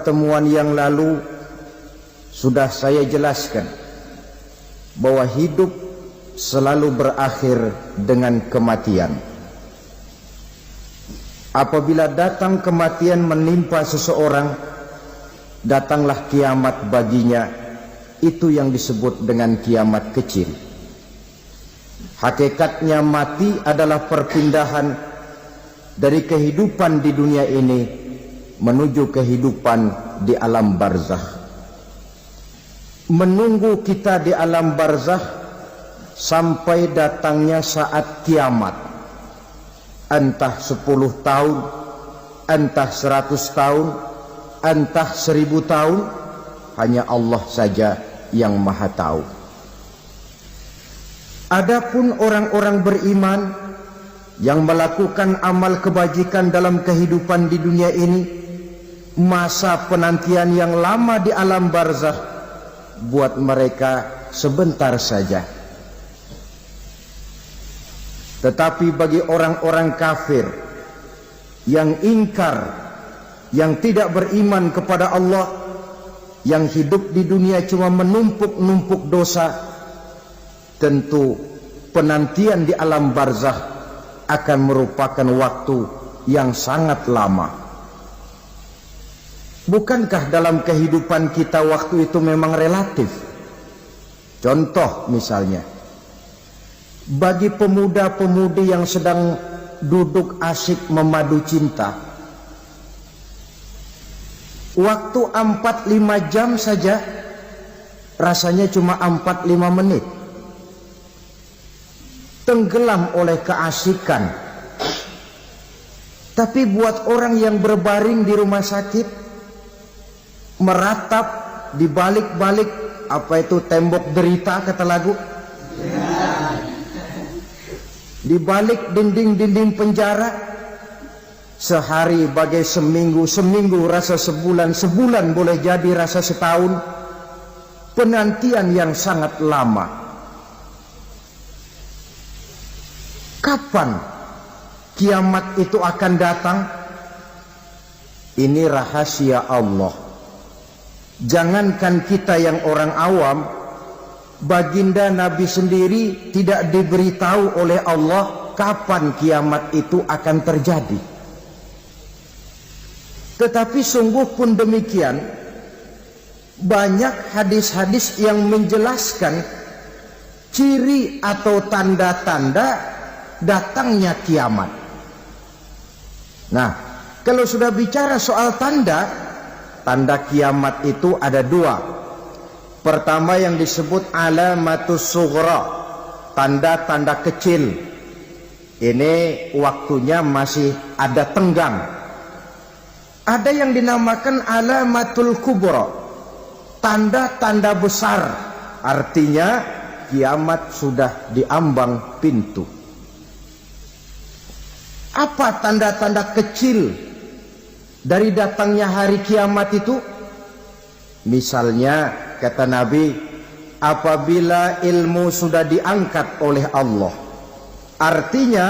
pertemuan yang lalu sudah saya jelaskan bahwa hidup selalu berakhir dengan kematian. Apabila datang kematian menimpa seseorang, datanglah kiamat baginya. Itu yang disebut dengan kiamat kecil. Hakikatnya mati adalah perpindahan dari kehidupan di dunia ini menuju kehidupan di alam barzakh. Menunggu kita di alam barzakh sampai datangnya saat kiamat, entah 10 tahun, entah 100 tahun, entah 1000 tahun, hanya Allah saja yang maha tahu. Adapun orang-orang beriman yang melakukan amal kebajikan dalam kehidupan di dunia ini, masa penantian yang lama di alam barzakh buat mereka sebentar saja. Tetapi bagi orang-orang kafir yang ingkar, yang tidak beriman kepada Allah, yang hidup di dunia cuma menumpuk-numpuk dosa, tentu penantian di alam barzakh akan merupakan waktu yang sangat lama. Bukankah dalam kehidupan kita waktu itu memang relatif? Contoh misalnya, bagi pemuda-pemudi yang sedang duduk asyik memadu cinta, waktu 4-5 jam saja rasanya cuma 4-5 menit. Tenggelam oleh keasikan. Tapi buat orang yang berbaring di rumah sakit, meratap di balik-balik apa itu tembok derita kata lagu, di balik dinding-dinding penjara, sehari bagai seminggu, seminggu rasa sebulan, sebulan boleh jadi rasa setahun. Penantian yang sangat lama. Kapan kiamat itu akan datang? Ini rahasia Allah. Jangankan kita yang orang awam, baginda Nabi sendiri tidak diberitahu oleh Allah kapan kiamat itu akan terjadi. Tetapi sungguh pun demikian, banyak hadis-hadis yang menjelaskan ciri atau tanda-tanda datangnya kiamat. Nah, kalau sudah bicara soal tanda, tanda kiamat itu ada 2. Pertama yang disebut alamatus sughra, tanda-tanda kecil. Ini waktunya masih ada tenggang. Ada yang dinamakan alamatul kubra, tanda-tanda besar, artinya kiamat sudah diambang pintu. Apa tanda-tanda kecil dari datangnya hari kiamat itu? Misalnya kata Nabi, apabila ilmu sudah diangkat oleh Allah, artinya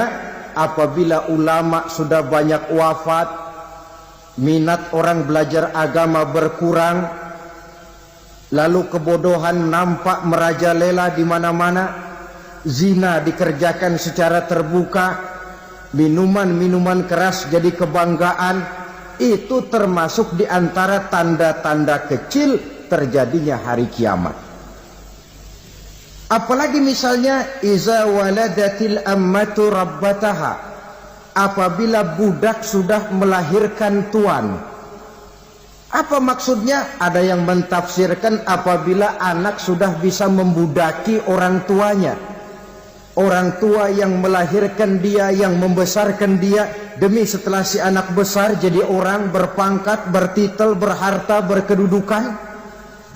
apabila ulama sudah banyak wafat, minat orang belajar agama berkurang, lalu kebodohan nampak merajalela di mana-mana, zina dikerjakan secara terbuka, minuman-minuman keras jadi kebanggaan, itu termasuk di antara tanda-tanda kecil terjadinya hari kiamat. Apalagi misalnya iza waladatil ammatu rabbataha, apabila budak sudah melahirkan tuan. Apa maksudnya? Ada yang mentafsirkan apabila anak sudah bisa membudaki orang tuanya. Orang tua yang melahirkan dia, yang membesarkan dia, demi setelah si anak besar jadi orang berpangkat, bertitel, berharta, berkedudukan,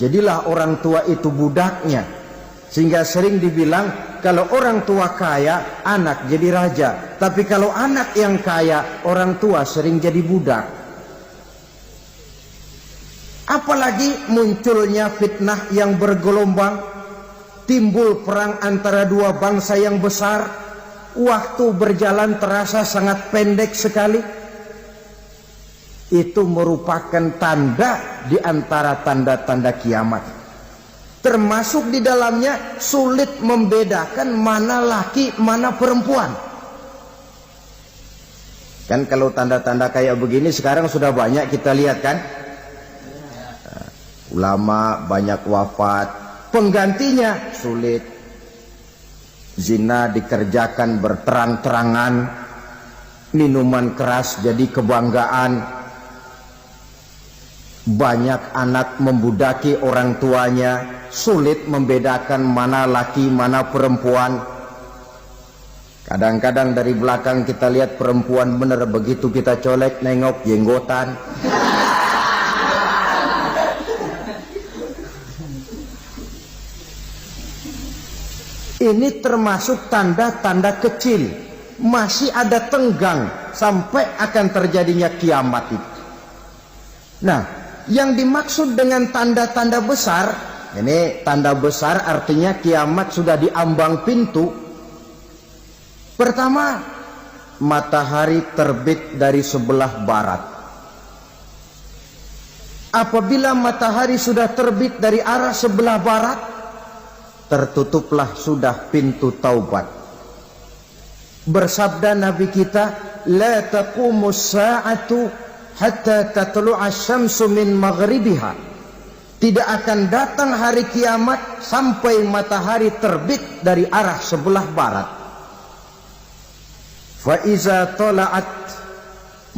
jadilah orang tua itu budaknya. Sehingga sering dibilang kalau orang tua kaya, anak jadi raja. Tapi kalau anak yang kaya, orang tua sering jadi budak. Apalagi munculnya fitnah yang bergelombang, timbul perang antara dua bangsa yang besar, waktu berjalan terasa sangat pendek sekali. Itu merupakan tanda di antara tanda-tanda kiamat. Termasuk di dalamnya sulit membedakan mana laki, mana perempuan. Kan kalau tanda-tanda kayak begini sekarang sudah banyak kita lihat kan. Ulama banyak wafat, penggantinya sulit. Zina dikerjakan berterang-terangan, minuman keras jadi kebanggaan, banyak anak membudaki orang tuanya, sulit membedakan mana laki mana perempuan. Kadang-kadang dari belakang kita lihat perempuan bener, begitu kita colek nengok jenggotan. Ini termasuk tanda-tanda kecil, masih ada tenggang sampai akan terjadinya kiamat itu. Nah, yang dimaksud dengan tanda-tanda besar, ini tanda besar artinya kiamat sudah di ambang pintu. Pertama, matahari terbit dari sebelah barat. Apabila matahari sudah terbit dari arah sebelah barat, tertutuplah sudah pintu taubat. Bersabda Nabi kita, la taqumus sa'atu hatta tatlu'a syamsu min maghribiha. Tidak akan datang hari kiamat sampai matahari terbit dari arah sebelah barat. Fa iza tala'at,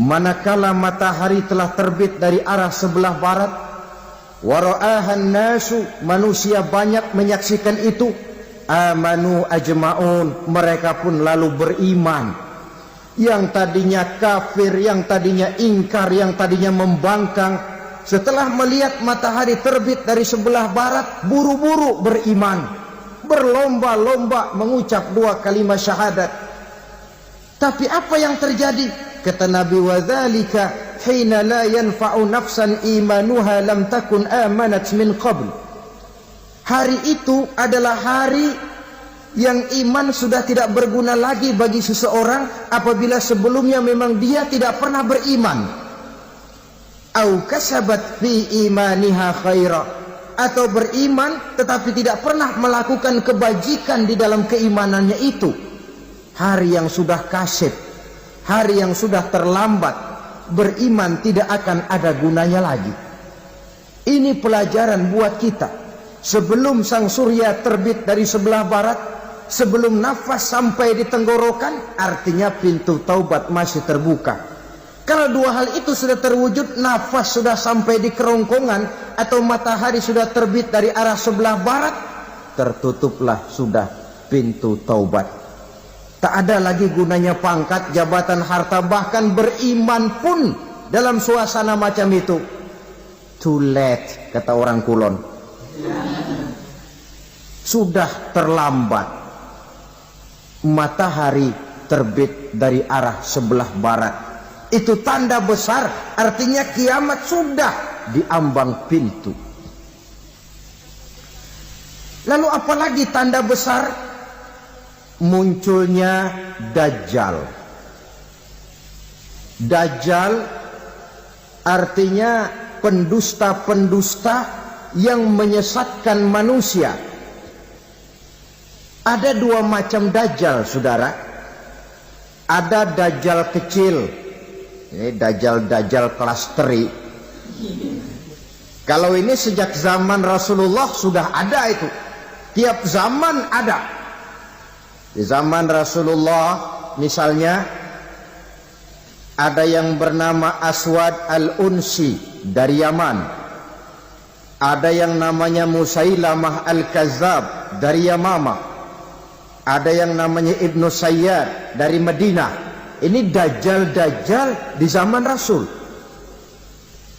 manakala matahari telah terbit dari arah sebelah barat, wara'ahan nasu, manusia banyak menyaksikan itu, amanu ajma'un, mereka pun lalu beriman. Yang tadinya kafir, yang tadinya ingkar, yang tadinya membangkang, setelah melihat matahari terbit dari sebelah barat, buru-buru beriman, berlomba-lomba mengucap dua kalimat syahadat. Tapi apa yang terjadi? Kata Nabi, wadzalika hina la yanfa'u nafsan imanuha lam takun amanat min qabl. Hari itu adalah hari yang iman sudah tidak berguna lagi bagi seseorang apabila sebelumnya memang dia tidak pernah beriman. Au kasabat fi imaniha khaira, atau beriman tetapi tidak pernah melakukan kebajikan di dalam keimanannya itu. Hari yang sudah kasib, hari yang sudah terlambat, beriman tidak akan ada gunanya lagi. Ini pelajaran buat kita. Sebelum sang surya terbit dari sebelah barat, sebelum nafas sampai di tenggorokan, artinya pintu taubat masih terbuka. Kalau dua hal itu sudah terwujud, nafas sudah sampai di kerongkongan atau matahari sudah terbit dari arah sebelah barat, tertutuplah sudah pintu taubat. Tak ada lagi gunanya pangkat, jabatan, harta, bahkan beriman pun dalam suasana macam itu. Too late, kata orang Kulon. Sudah terlambat. Matahari terbit dari arah sebelah barat. Itu tanda besar, artinya kiamat sudah di ambang pintu. Lalu apalagi tanda besar? Munculnya Dajjal. Dajjal artinya pendusta-pendusta yang menyesatkan manusia. Ada dua macam Dajjal, saudara. Ada Dajjal kecil, ini Dajjal kelas teri. Kalau ini sejak zaman Rasulullah sudah ada itu. Tiap zaman ada. Di zaman Rasulullah misalnya ada yang bernama Aswad al-Unsi dari Yaman. Ada yang namanya Musailamah al-Kazzab dari Yamama. Ada yang namanya Ibnu Sayyad dari Madinah. Ini Dajjal-Dajjal di zaman Rasul.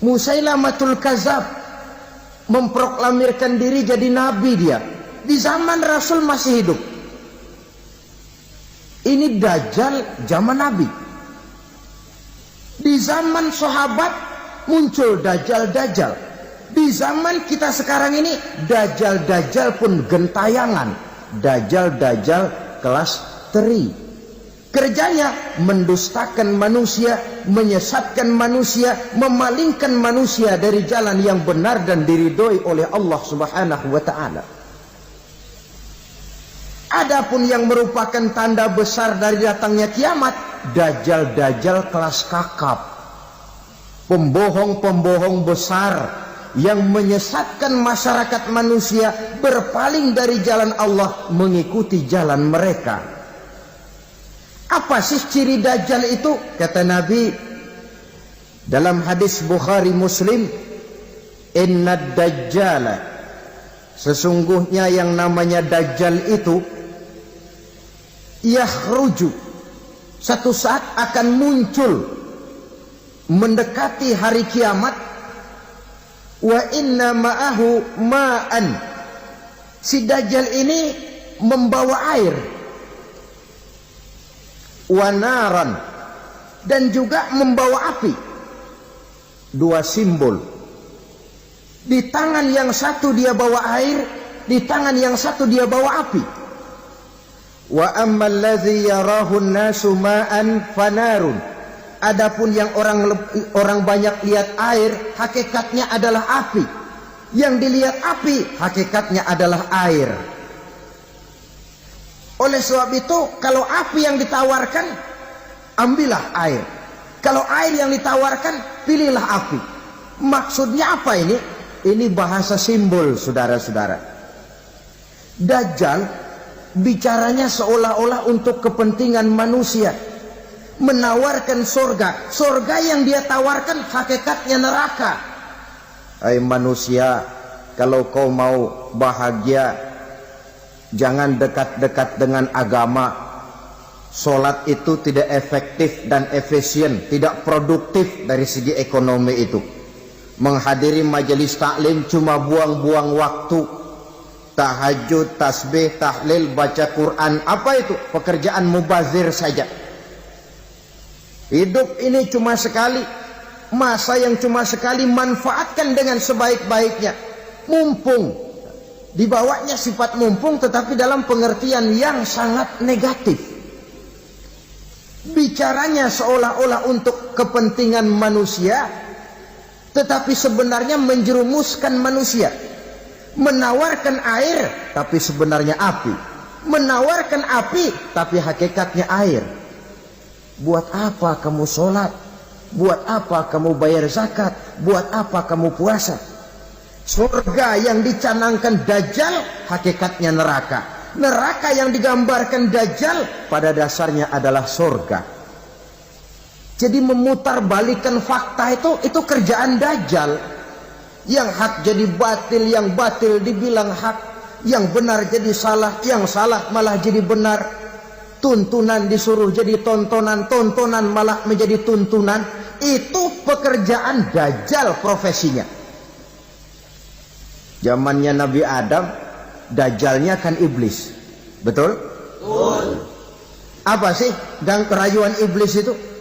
Musailamatul Kazzab memproklamirkan diri jadi nabi dia. Di zaman Rasul masih hidup. Ini Dajjal zaman Nabi. Di zaman sahabat muncul Dajjal-Dajjal. Di zaman kita sekarang ini Dajjal-Dajjal pun gentayangan. Dajjal-Dajjal kelas teri. Kerjanya mendustakan manusia, menyesatkan manusia, memalingkan manusia dari jalan yang benar dan diridhoi oleh Allah Subhanahu wa taala. Adapun yang merupakan tanda besar dari datangnya kiamat, dajjal-dajjal kelas kakap, pembohong-pembohong besar yang menyesatkan masyarakat manusia berpaling dari jalan Allah mengikuti jalan mereka. Apa sih ciri dajjal itu? Kata Nabi dalam hadis Bukhari Muslim, "Inna dajjala", sesungguhnya yang namanya dajjal itu yakhruju, satu saat akan muncul mendekati hari kiamat. Wa inna ma'ahu ma'an, si dajjal ini membawa air, wanaran, dan juga membawa api. Dua simbol. Di tangan yang satu dia bawa air, di tangan yang satu dia bawa api. Wa ammal ladzi yarahu an-nasu ma'an fanarun, adapun yang orang banyak lihat air, hakikatnya adalah api. Yang dilihat api, hakikatnya adalah air. Oleh sebab itu, kalau api yang ditawarkan, ambillah air. Kalau air yang ditawarkan, pilihlah api. Maksudnya apa ini? Ini bahasa simbol, saudara-saudara. Dajjal bicaranya seolah-olah untuk kepentingan manusia, menawarkan surga. Surga yang dia tawarkan hakikatnya neraka. Hai manusia, kalau kau mau bahagia, jangan dekat-dekat dengan agama. Solat itu tidak efektif dan efisien, tidak produktif dari segi ekonomi itu. Menghadiri majelis taklim cuma buang-buang waktu. Tahajud, tasbih, tahlil, baca Quran, apa itu? Pekerjaan mubazir saja. Hidup ini cuma sekali, masa yang cuma sekali, manfaatkan dengan sebaik-baiknya. Mumpung, dibawanya sifat mumpung tetapi dalam pengertian yang sangat negatif. Bicaranya seolah-olah untuk kepentingan manusia, tetapi sebenarnya menjerumuskan manusia. Menawarkan air, tapi sebenarnya api. Menawarkan api, tapi hakikatnya air. Buat apa kamu sholat? Buat apa kamu bayar zakat? Buat apa kamu puasa? Surga yang dicanangkan Dajjal, hakikatnya neraka. Neraka yang digambarkan Dajjal, pada dasarnya adalah surga. Jadi memutarbalikkan fakta itu kerjaan Dajjal. Yang hak jadi batil, yang batil dibilang hak, yang benar jadi salah, yang salah malah jadi benar. Tuntunan disuruh jadi tontonan, tontonan malah menjadi tuntunan. Itu pekerjaan Dajjal profesinya. Zamannya Nabi Adam, Dajjalnya kan iblis. Betul? Betul. Apa sih gang kerayuan iblis itu?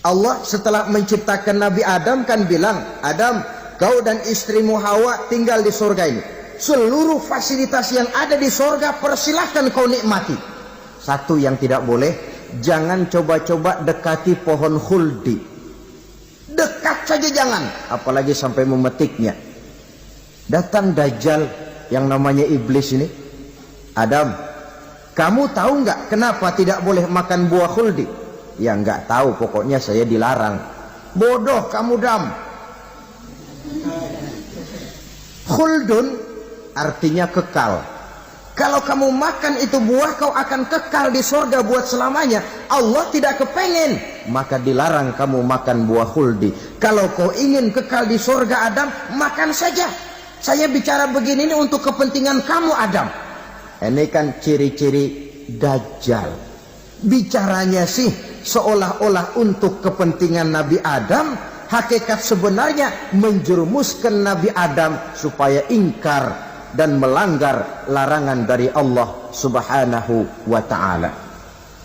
Allah setelah menciptakan Nabi Adam kan bilang, Adam, kau dan istrimu Hawa tinggal di surga ini. Seluruh fasilitas yang ada di surga persilahkan kau nikmati. Satu yang tidak boleh, jangan coba-coba dekati pohon khuldi. Dekat saja jangan, apalagi sampai memetiknya. Datang Dajjal yang namanya iblis ini. Adam, kamu tahu nggak kenapa tidak boleh makan buah khuldi? Ya nggak tahu, pokoknya saya dilarang. Bodoh kamu Dam. Khuldun artinya kekal. Kalau kamu makan itu buah, kau akan kekal di surga buat selamanya. Allah tidak kepengen, maka dilarang kamu makan buah khuldi. Kalau kau ingin kekal di surga Adam, makan saja. Saya bicara begini ini untuk kepentingan kamu Adam. Ini kan ciri-ciri Dajjal. Bicaranya sih seolah-olah untuk kepentingan Nabi Adam, hakikat sebenarnya menjerumuskan Nabi Adam supaya ingkar dan melanggar larangan dari Allah Subhanahu wa ta'ala.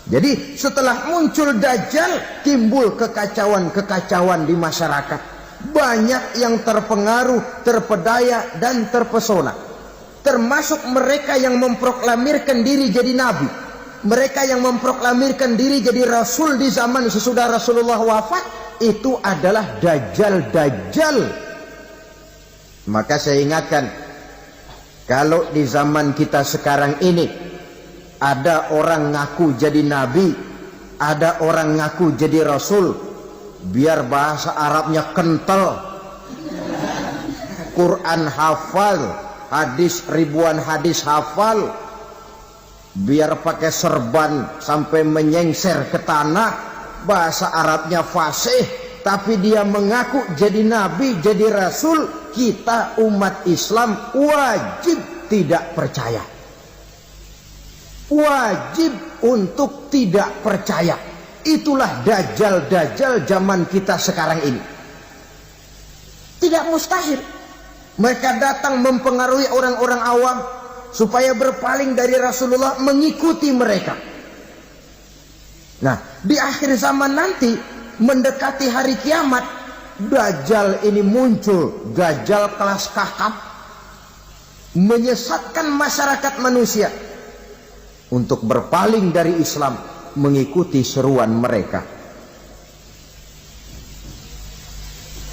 Jadi setelah muncul Dajjal, timbul kekacauan-kekacauan di masyarakat. Banyak yang terpengaruh, terpedaya dan terpesona. Termasuk mereka yang memproklamirkan diri jadi nabi. mereka yang memproklamirkan diri jadi rasul di zaman sesudah Rasulullah wafat, itu adalah dajjal-dajjal. Maka saya ingatkan, kalau di zaman kita sekarang ini ada orang ngaku jadi nabi, ada orang ngaku jadi rasul, biar bahasa Arabnya kental, Quran hafal, hadis ribuan hadis hafal, biar pakai serban sampai menyengser ke tanah, bahasa Arabnya fasih, tapi dia mengaku jadi nabi, jadi rasul, kita umat Islam wajib tidak percaya. Wajib untuk tidak percaya. Itulah dajjal-dajjal zaman kita sekarang ini. Tidak mustahil mereka datang mempengaruhi orang-orang awam supaya berpaling dari Rasulullah, mengikuti mereka. Nah, di akhir zaman nanti, mendekati hari kiamat, dajjal ini muncul, dajjal kelas kakap, menyesatkan masyarakat manusia untuk berpaling dari Islam, mengikuti seruan mereka.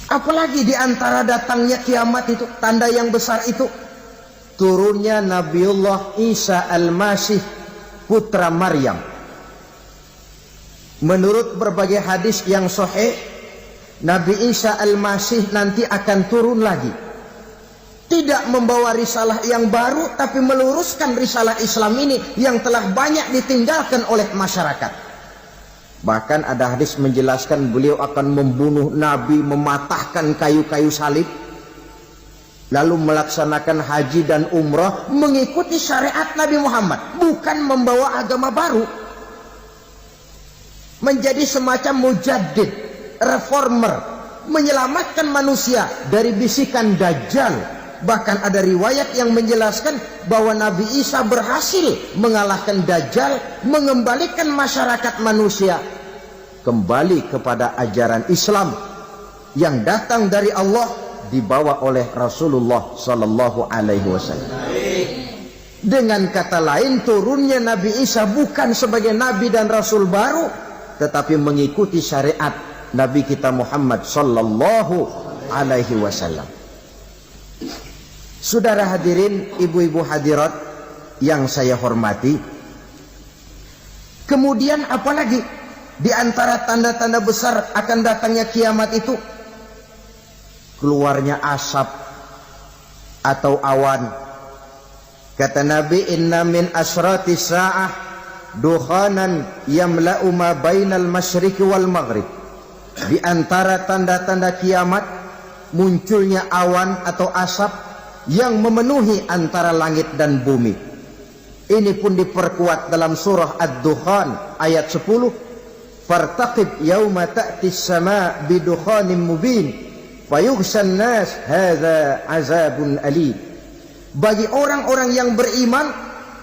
Apalagi di antara datangnya kiamat itu, tanda yang besar itu, turunnya Nabiullah Isa Al-Masih, putra Maryam. Menurut berbagai hadis yang sahih, Nabi Isa Al-Masih nanti akan turun lagi. Tidak membawa risalah yang baru, tapi meluruskan risalah Islam ini yang telah banyak ditinggalkan oleh masyarakat. Bahkan ada hadis menjelaskan beliau akan membunuh Nabi, mematahkan kayu-kayu salib, lalu melaksanakan haji dan umrah mengikuti syariat Nabi Muhammad, bukan membawa agama baru. Menjadi semacam mujaddid, reformer, menyelamatkan manusia dari bisikan dajjal. Bahkan ada riwayat yang menjelaskan bahwa Nabi Isa berhasil mengalahkan dajjal, mengembalikan masyarakat manusia kembali kepada ajaran Islam yang datang dari Allah, dibawa oleh Rasulullah sallallahu alaihi wasallam. Dengan kata lain, turunnya Nabi Isa bukan sebagai nabi dan rasul baru, tetapi mengikuti syariat Nabi kita Muhammad sallallahu alaihi wasallam. Saudara hadirin, ibu-ibu hadirat yang saya hormati, kemudian apalagi di antara tanda-tanda besar akan datangnya kiamat itu? Keluarnya asap atau awan. Kata Nabi, inna min asratis sa'ah dukhanan yamla'u ma bainal masyriqi wal maghrib. Di antara tanda-tanda kiamat, munculnya awan atau asap yang memenuhi antara langit dan bumi. Ini pun diperkuat dalam surah Ad-Dukhan ayat 10. Fartaqib yauma ta'tis sama' bidukhanin mubin fayughshan nas hadza azabun alim. Bagi orang-orang yang beriman,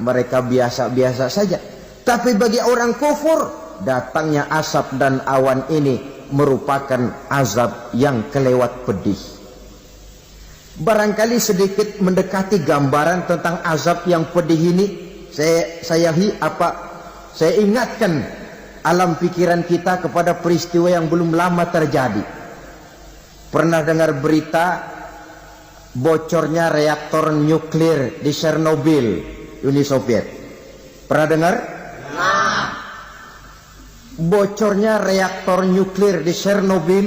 mereka biasa-biasa saja. Tapi bagi orang kufur, datangnya asap dan awan ini merupakan azab yang kelewat pedih. Barangkali sedikit mendekati gambaran tentang azab yang pedih ini, saya ingatkan alam pikiran kita kepada peristiwa yang belum lama terjadi. Pernah dengar berita bocornya reaktor nuklir di Chernobyl, Uni Soviet? Pernah dengar? Nah. Bocornya reaktor nuklir di Chernobyl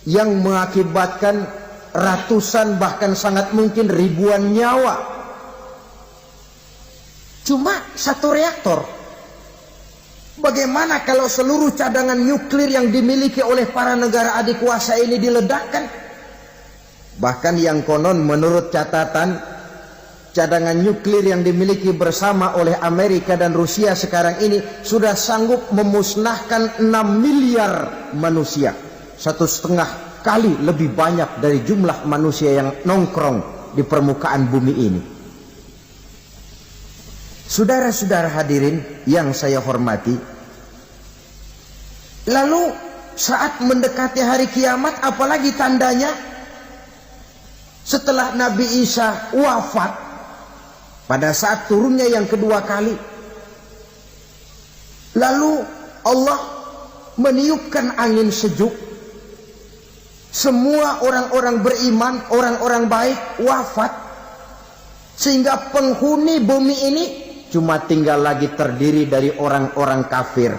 yang mengakibatkan ratusan bahkan sangat mungkin ribuan nyawa. Cuma satu reaktor. Bagaimana kalau seluruh cadangan nuklir yang dimiliki oleh para negara adik kuasa ini diledakkan? Bahkan yang konon menurut catatan, cadangan nuklir yang dimiliki bersama oleh Amerika dan Rusia sekarang ini sudah sanggup memusnahkan 6 miliar manusia. 1,5 kali lebih banyak dari jumlah manusia yang nongkrong di permukaan bumi ini. Saudara-saudara hadirin yang saya hormati, lalu saat mendekati hari kiamat, apalagi tandanya? Setelah Nabi Isa wafat, pada saat turunnya yang kedua kali, Lalu Allah meniupkan angin sejuk. Semua orang-orang beriman, orang-orang baik wafat. Sehingga penghuni bumi ini cuma tinggal lagi terdiri dari orang-orang kafir.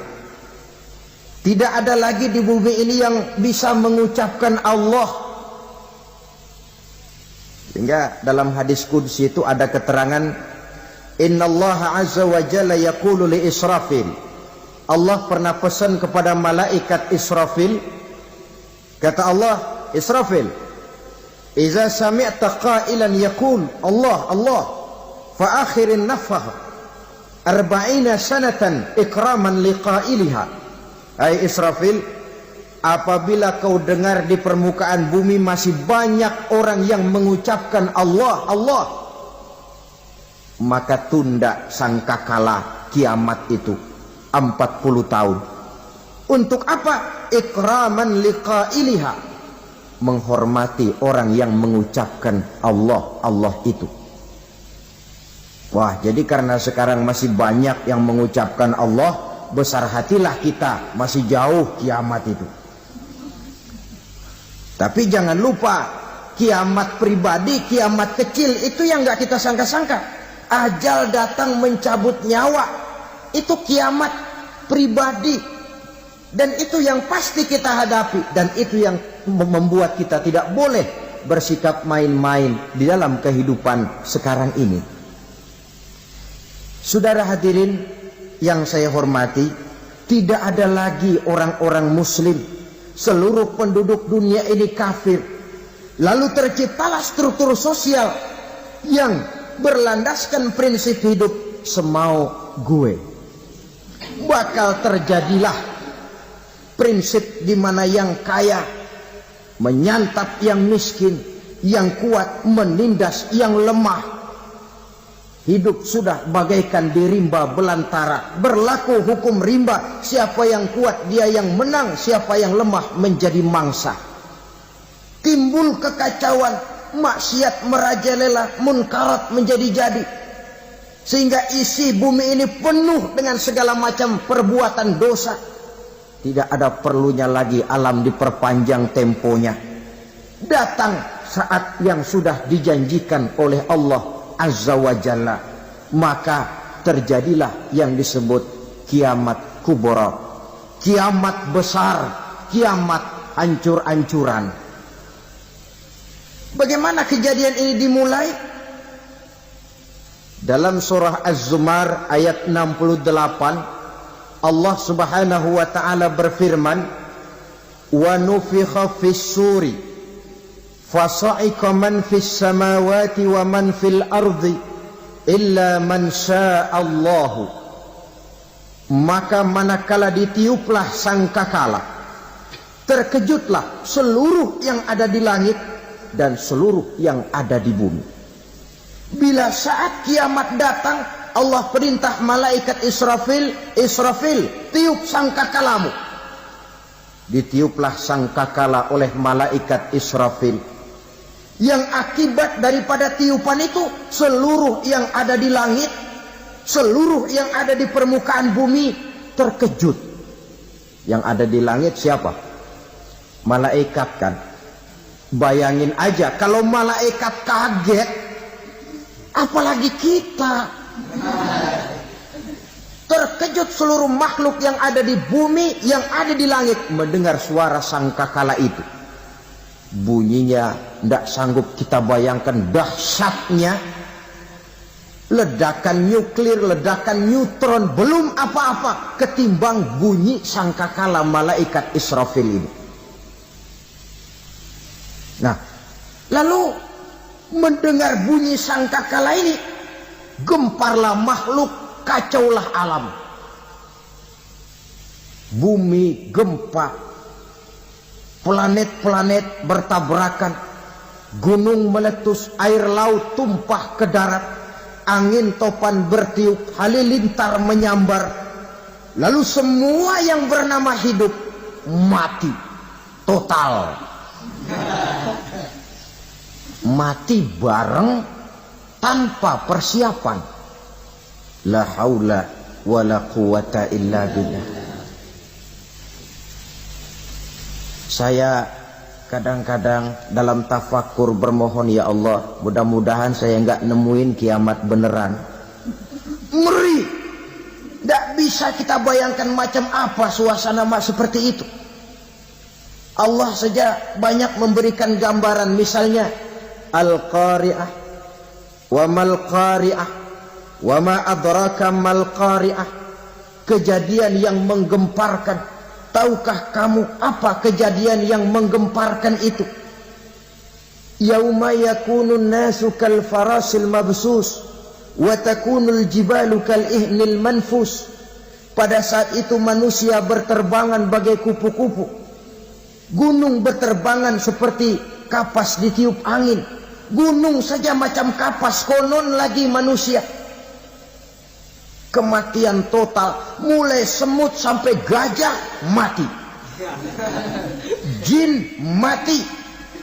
Tidak ada lagi di bumi ini yang bisa mengucapkan Allah. Sehingga dalam hadis qudsi itu ada keterangan, Innallaha azza wa jalla yaqulu li Israfil. Allah pernah pesan kepada malaikat Israfil. Kata Allah, Israfil, Iza sami'ta qailan yaqul Allah Allah fa akhirin nafakh 40 sanatan ikraman liqailiha. Hai Israfil, apabila kau dengar di permukaan bumi masih banyak orang yang mengucapkan Allah Allah, maka tunda sangkakala kiamat itu 40 tahun. Untuk apa? Ikraman liqailiha, menghormati orang yang mengucapkan Allah Allah itu. Wah, jadi karena sekarang masih banyak yang mengucapkan Allah, besar hatilah kita, masih jauh kiamat itu. Tapi jangan lupa, kiamat pribadi, kiamat kecil itu yang nggak kita sangka-sangka. Ajal datang mencabut nyawa, itu kiamat pribadi. Dan itu yang pasti kita hadapi. Dan itu yang membuat kita tidak boleh bersikap main-main di dalam kehidupan sekarang ini. Saudara hadirin yang saya hormati, tidak ada lagi orang-orang muslim. Seluruh penduduk dunia ini kafir. Lalu terciptalah struktur sosial yang berlandaskan prinsip hidup semau gue. Bakal terjadilah prinsip di mana yang kaya menyantap yang miskin, yang kuat menindas yang lemah. Hidup sudah bagaikan di rimba belantara. Berlaku hukum rimba, siapa yang kuat dia yang menang, siapa yang lemah menjadi mangsa. Timbul kekacauan, maksiat merajalela, munkarat menjadi-jadi. Sehingga isi bumi ini penuh dengan segala macam perbuatan dosa. Tidak ada perlunya lagi alam diperpanjang temponya. Datang saat yang sudah dijanjikan oleh Allah Azza wa Jalla, maka terjadilah yang disebut kiamat kubra, kiamat besar, kiamat hancur-hancuran. Bagaimana kejadian ini dimulai? Dalam surah Az-Zumar ayat 68, Allah subhanahu wa ta'ala berfirman, wa nufikha fis suri fasa'iqa man fis samawati wa man fil ardi illa man sya'allahu. Maka manakala ditiuplah sangkakala, terkejutlah seluruh yang ada di langit dan seluruh yang ada di bumi. Bila saat kiamat datang, Allah perintah malaikat Israfil, Israfil, tiup sangkakalamu. Ditiuplah sangkakala oleh malaikat Israfil. Yang akibat daripada tiupan itu, seluruh yang ada di langit, seluruh yang ada di permukaan bumi terkejut. Yang ada di langit siapa? Malaikat kan. Bayangin aja kalau malaikat kaget, apalagi kita. Terkejut seluruh makhluk yang ada di bumi, yang ada di langit mendengar suara sangkakala itu. Bunyinya tidak sanggup kita bayangkan dahsyatnya. Ledakan nuklir, ledakan neutron, belum apa-apa ketimbang bunyi sangkakala malaikat Israfil ini. Nah, lalu mendengar bunyi sangkakala ini, gemparlah makhluk, kacaulah alam. Bumi gempa, planet-planet bertabrakan, gunung meletus, air laut tumpah ke darat, angin topan bertiup, halilintar menyambar. Lalu semua yang bernama hidup mati total. Mati bareng tanpa persiapan. La haula wala quwwata illa billah. Saya kadang-kadang dalam tafakur bermohon, ya Allah, mudah-mudahan saya enggak nemuin kiamat beneran. Ngeri. Tidak bisa kita bayangkan macam apa suasana seperti itu. Allah saja banyak memberikan gambaran, misalnya Al-Qari'ah, wa mal Qari'ah, wa ma adraka mal Qari'ah. Kejadian yang menggemparkan. Tahukah kamu apa kejadian yang menggemparkan itu? Yauma yakunun nasu kal farasil mabsus wa takunul jibalu kal ihnil manfus. Pada saat itu manusia berterbangan bagai kupu-kupu. Gunung berterbangan seperti kapas ditiup angin. Gunung saja macam kapas, konon lagi manusia. Kematian total, mulai semut sampai gajah mati. Jin mati,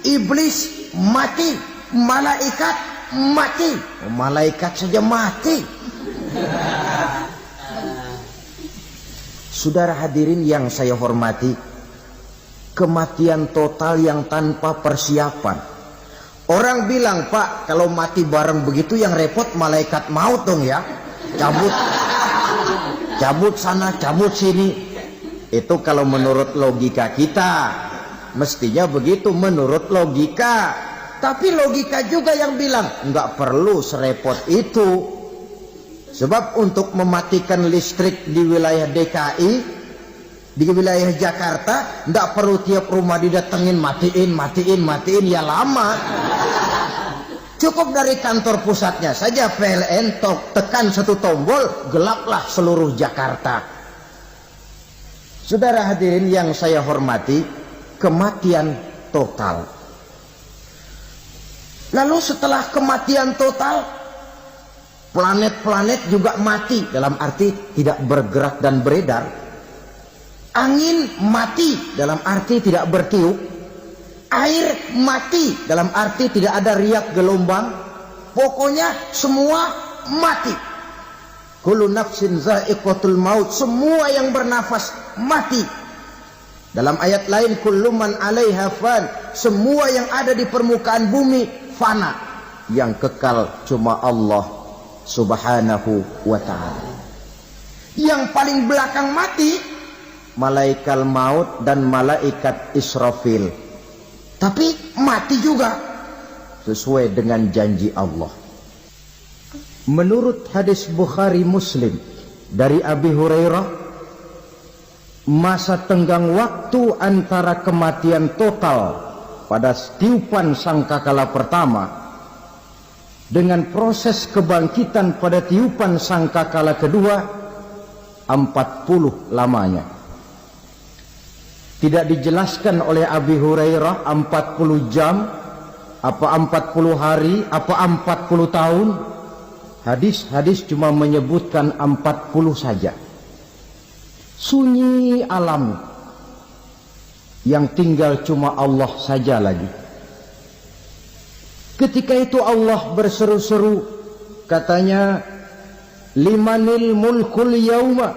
iblis mati, malaikat mati. Malaikat saja mati. Saudara hadirin yang saya hormati, kematian total yang tanpa persiapan. Orang bilang, Pak, kalau mati bareng begitu yang repot malaikat maut dong ya. Cabut sana, cabut sini. Itu kalau menurut logika kita. Mestinya begitu menurut logika. Tapi logika juga yang bilang nggak perlu serepot itu. Sebab untuk mematikan listrik di wilayah DKI, di wilayah Jakarta, nggak perlu tiap rumah didatengin matiin, ya lama. Cukup dari kantor pusatnya saja PLN, tekan satu tombol, gelaplah seluruh Jakarta. Saudara hadirin yang saya hormati, kematian total. Lalu setelah kematian total, planet-planet juga mati, dalam arti tidak bergerak dan beredar. Angin mati, dalam arti tidak bertiup. Air mati, dalam arti tidak ada riak gelombang. Pokoknya semua mati. Kullu nafsin za'iqatul maut. Semua yang bernafas mati. Dalam ayat lain, kullu man 'alaiha fan. Semua yang ada di permukaan bumi fana. Yang kekal cuma Allah Subhanahu wa ta'ala. Yang paling belakang mati, malaikat maut dan malaikat Israfil. Tapi mati juga sesuai dengan janji Allah. Menurut hadis Bukhari Muslim dari Abi Hurairah, masa tenggang waktu antara kematian total pada tiupan sangkakala pertama dengan proses kebangkitan pada tiupan sangkakala kedua 40 lamanya. Tidak dijelaskan oleh Abi Hurairah 40 jam, apa 40 hari, apa 40 tahun. Hadis-hadis cuma menyebutkan 40 saja. Sunyi alam, yang tinggal cuma Allah saja lagi. Ketika itu Allah berseru-seru, katanya, limanil mulkul yauma.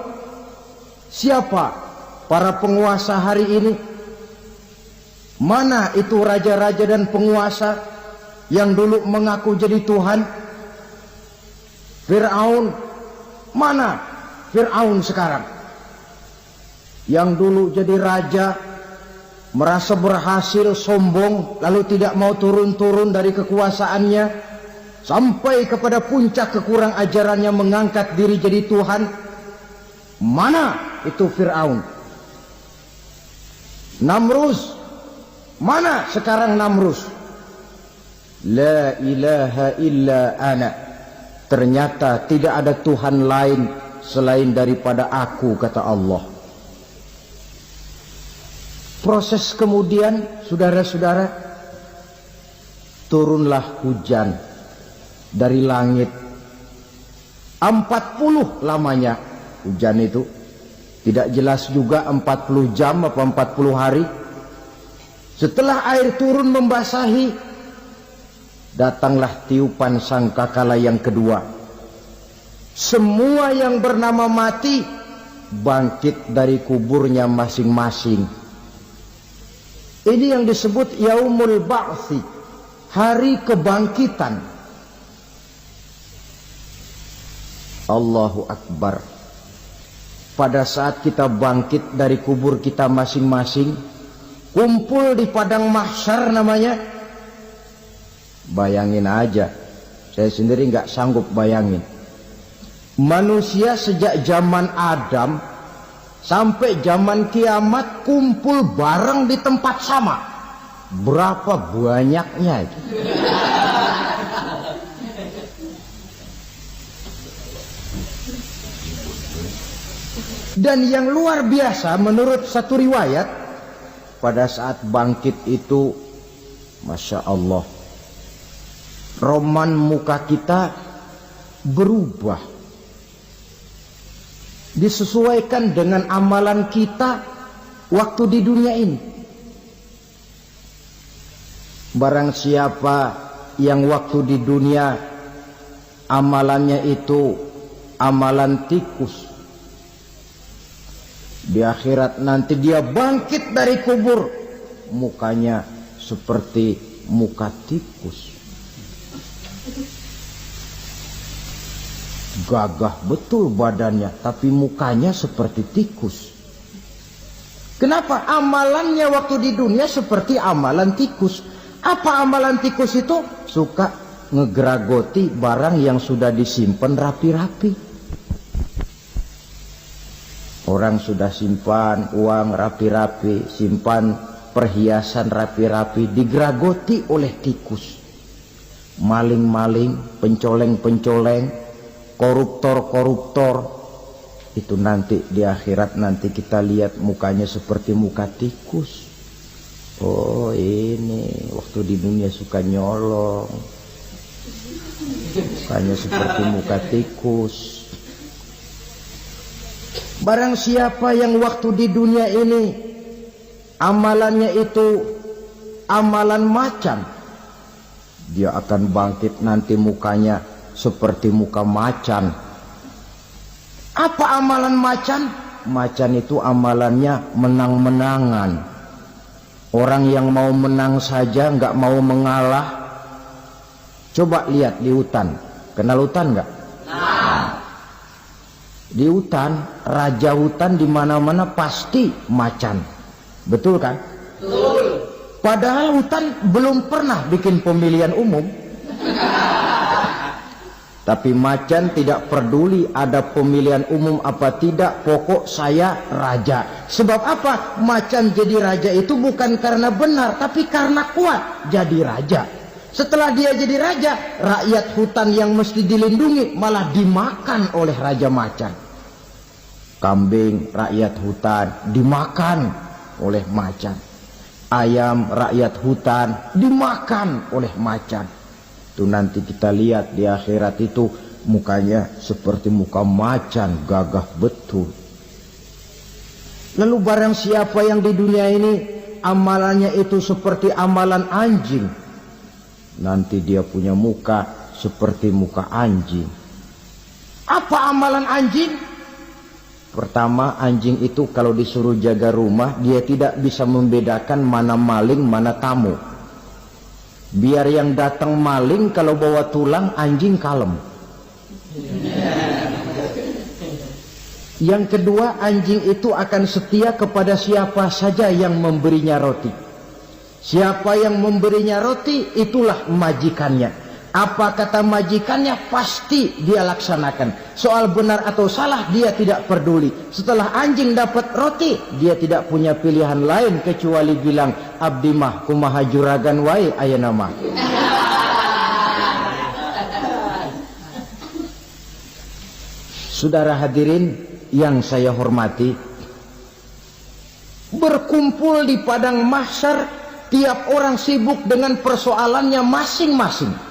Siapa para penguasa hari ini? Mana itu raja-raja dan penguasa yang dulu mengaku jadi Tuhan? Fir'aun. Mana Fir'aun sekarang? Yang dulu jadi raja, merasa berhasil, sombong, lalu tidak mau turun-turun dari kekuasaannya, sampai kepada puncak kekurang ajarannya mengangkat diri jadi Tuhan. Mana itu Fir'aun? Namrus. Mana sekarang Namrus? La ilaha illa ana. Ternyata tidak ada Tuhan lain selain daripada aku, kata Allah. Proses kemudian, saudara-saudara, turunlah hujan dari langit. 40 lamanya hujan itu. Tidak jelas juga 40 jam apa 40 hari. Setelah air turun membasahi, datanglah tiupan sangkakala yang kedua. semua yang bernama mati bangkit dari kuburnya masing-masing. Ini yang disebut yaumul ba'tsi, hari kebangkitan. Allahu Akbar. Pada saat kita bangkit dari kubur kita masing-masing, kumpul di padang mahsyar namanya. Bayangin aja, saya sendiri nggak sanggup bayangin. Manusia sejak zaman Adam sampai zaman kiamat kumpul bareng di tempat sama. Berapa banyaknya itu? Dan yang luar biasa menurut satu riwayat, pada saat bangkit itu, Masya Allah, roman muka kita berubah, disesuaikan dengan amalan kita waktu di dunia ini. Barang siapa yang waktu di dunia amalannya itu amalan tikus, di akhirat nanti dia bangkit dari kubur, mukanya seperti muka tikus. Gagah betul badannya, tapi mukanya seperti tikus. Kenapa? Amalannya waktu di dunia seperti amalan tikus. Apa amalan tikus itu? Suka ngegeragoti barang yang sudah disimpan rapi-rapi. Orang sudah simpan uang rapi-rapi, simpan perhiasan rapi-rapi, digeragoti oleh tikus. Maling-maling, pencoleng-pencoleng, koruptor-koruptor, itu nanti di akhirat nanti kita lihat mukanya seperti muka tikus. Oh, ini waktu di dunia suka nyolong, mukanya seperti muka tikus. Barang siapa yang waktu di dunia ini amalannya itu amalan macan, dia akan bangkit nanti mukanya seperti muka macan. Apa amalan macan? Macan itu amalannya menang-menangan. Orang yang mau menang saja nggak mau mengalah. Coba lihat di hutan, kenal hutan nggak? Di hutan, raja hutan di mana-mana pasti macan, betul kan? Betul. Padahal hutan belum pernah bikin pemilihan umum. Tapi macan tidak peduli ada pemilihan umum apa tidak, pokok saya raja. Sebab apa? Macan jadi raja itu bukan karena benar, tapi karena kuat jadi raja. Setelah dia jadi raja, rakyat hutan yang mesti dilindungi malah dimakan oleh raja macan. Kambing rakyat hutan dimakan oleh macan. Ayam rakyat hutan dimakan oleh macan. Itu nanti kita lihat di akhirat itu mukanya seperti muka macan, gagah betul. Lalu barang siapa yang di dunia ini amalannya itu seperti amalan anjing, nanti dia punya muka seperti muka anjing. Apa amalan anjing? Pertama, anjing itu kalau disuruh jaga rumah, dia tidak bisa membedakan mana maling, mana tamu. Biar yang datang maling, kalau bawa tulang, anjing kalem. Yang kedua, anjing itu akan setia kepada siapa saja yang memberinya roti. Siapa yang memberinya roti, itulah majikannya. Apa kata majikannya, pasti dia laksanakan. Soal benar atau salah, dia tidak peduli. Setelah anjing dapat roti, dia tidak punya pilihan lain kecuali bilang, abdi mah kumaha juragan wae ayeuna mah. Saudara hadirin yang saya hormati, berkumpul di padang mahsyar, tiap orang sibuk dengan persoalannya masing-masing.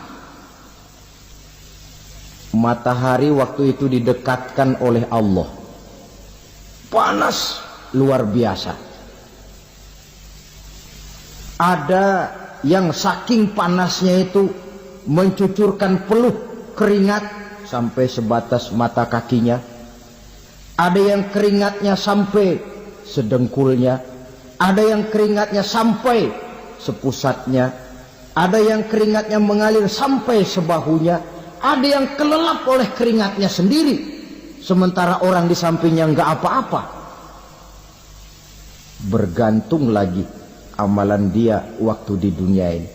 Matahari waktu itu didekatkan oleh Allah, panas luar biasa. Ada yang saking panasnya itu mencucurkan peluh keringat sampai sebatas mata kakinya, ada yang keringatnya sampai sedengkulnya, ada yang keringatnya sampai sepusatnya, ada yang keringatnya mengalir sampai sebahunya, ada yang kelelap oleh keringatnya sendiri, sementara orang di sampingnya nggak apa-apa. Bergantung lagi amalan dia waktu di dunia ini.